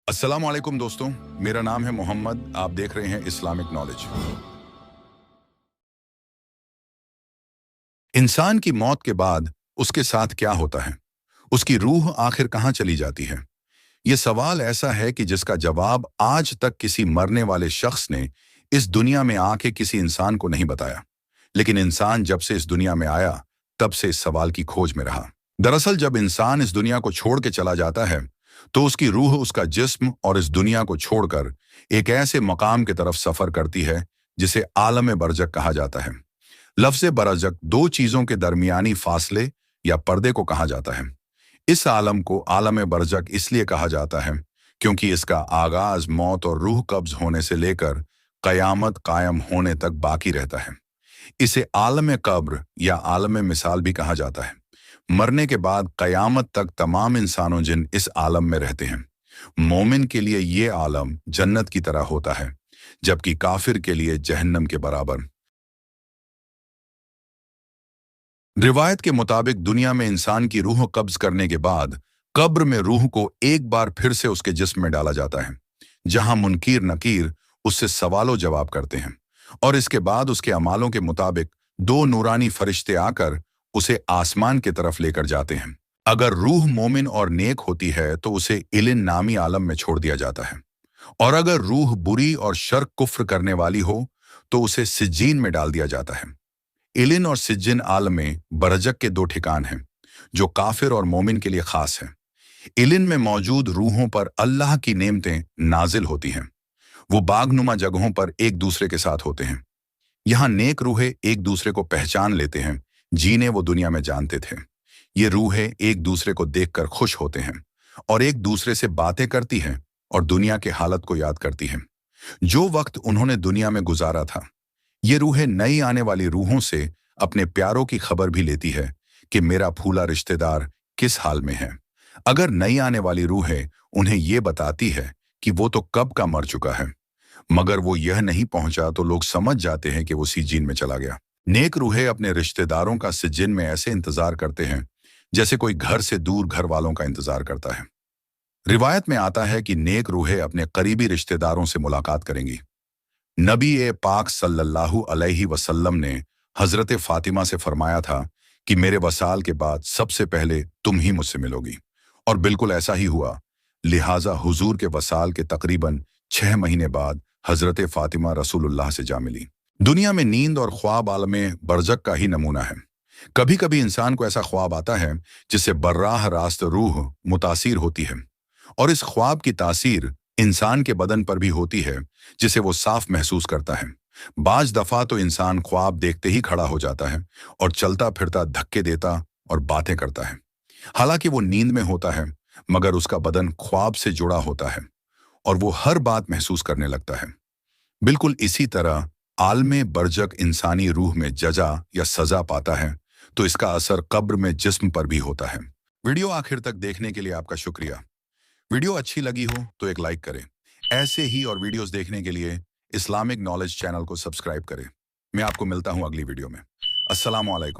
अस्सलाम वालेकुम दोस्तों, मेरा नाम है मोहम्मद। आप देख रहे हैं इस्लामिक नॉलेज। इंसान की मौत के बाद उसके साथ क्या होता है? उसकी रूह आखिर कहाँ चली जाती है? ये सवाल ऐसा है कि जिसका जवाब आज तक किसी मरने वाले शख्स ने इस दुनिया में आके किसी इंसान को नहीं बताया। लेकिन इंसान जब से इस दुनिया में आया, तब से इस सवाल की खोज में रहा। दरअसल जब इंसान इस दुनिया को छोड़ के चला जाता है, तो उसकी रूह उसका जिस्म और इस दुनिया को छोड़कर एक ऐसे मकाम की तरफ सफर करती है जिसे आलम बरज़ख कहा जाता है। लफ्ज़ बरज़ख दो चीज़ों के दरमियानी फासले या पर्दे को कहा जाता है। इस आलम को आलम बरज़ख इसलिए कहा जाता है क्योंकि इसका आगाज मौत और रूह कब्ज होने से लेकर क़यामत कायम होने तक बाकी रहता है। इसे आलम कब्र या आलम मिसाल भी कहा जाता है। मरने के बाद क़यामत तक तमाम इंसानों जिन इस आलम में रहते हैं। मोमिन के लिए ये आलम जन्नत की तरह होता है, जबकि काफिर के लिए जहन्नम के बराबर। रिवायत के मुताबिक दुनिया में इंसान की रूह कब्ज करने के बाद कब्र में रूह को एक बार फिर से उसके जिस्म में डाला जाता है, जहां मुनकीर नकीर उससे सवालों जवाब करते हैं। और इसके बाद उसके अमालों के मुताबिक दो नूरानी फरिश्ते आकर उसे आसमान की तरफ लेकर जाते हैं। अगर रूह मोमिन और नेक होती है तो उसे इलिन नामी आलम में छोड़ दिया जाता है, और अगर रूह बुरी और शर्क कुफ्र करने वाली हो तो उसे सिज्जीन में डाल दिया जाता है। इलिन और सिज्जिन आलम में बरजक के दो ठिकान हैं, जो काफिर और मोमिन के लिए खास हैं। इलिन में मौजूद रूहों पर अल्लाह की नेमतें नाजिल होती हैं। वो बागनुमा जगहों पर एक दूसरे के साथ होते हैं। यहाँ नेक रूहें एक दूसरे को पहचान लेते हैं, जीने वो दुनिया में जानते थे। ये रूहें एक दूसरे को देखकर खुश होते हैं और एक दूसरे से बातें करती हैं और दुनिया के हालत को याद करती हैं, जो वक्त उन्होंने दुनिया में गुजारा था। ये रूहें नई आने वाली रूहों से अपने प्यारों की खबर भी लेती है कि मेरा फूला रिश्तेदार किस हाल में है। अगर नई आने वाली रूहें उन्हें ये बताती है कि वो तो कब का मर चुका है, मगर वो यह नहीं पहुंचा, तो लोग समझ जाते हैं कि वो सीजीन में चला गया। नेक रूहें अपने रिश्तेदारों का सिज्जिन में ऐसे इंतजार करते हैं जैसे कोई घर से दूर घर वालों का इंतजार करता है। रिवायत में आता है कि नेक रूहें अपने करीबी रिश्तेदारों से मुलाकात करेंगी। नबी ए पाक सल्लल्लाहु अलैहि वसल्लम ने हजरत फातिमा से फरमाया था कि मेरे वसाल के बाद सबसे पहले तुम ही मुझसे मिलोगी, और बिल्कुल ऐसा ही हुआ। लिहाजा हुजूर के वसाल के तकरीबन 6 महीने बाद हजरत फातिमा रसूलुल्लाह से जा मिली। दुनिया में नींद और ख्वाब आलमे बरज़ख का ही नमूना है। कभी कभी इंसान को ऐसा ख्वाब आता है जिससे बर्राह रास्त रूह मुतासिर होती है, और इस ख्वाब की तासीर इंसान के बदन पर भी होती है, जिसे वो साफ महसूस करता है। बाज दफा तो इंसान ख्वाब देखते ही खड़ा हो जाता है और चलता फिरता धक्के देता और बातें करता है। हालांकि वो नींद में होता है, मगर उसका बदन ख्वाब से जुड़ा होता है और वो हर बात महसूस करने लगता है। बिल्कुल इसी तरह आलमे बरजक इंसानी रूह में जजा या सजा पाता है, तो इसका असर कब्र में जिस्म पर भी होता है। वीडियो आखिर तक देखने के लिए आपका शुक्रिया। वीडियो अच्छी लगी हो तो एक लाइक करें। ऐसे ही और वीडियोस देखने के लिए इस्लामिक नॉलेज चैनल को सब्सक्राइब करें। मैं आपको मिलता हूं अगली वीडियो में। अस्सलाम वालेकुम।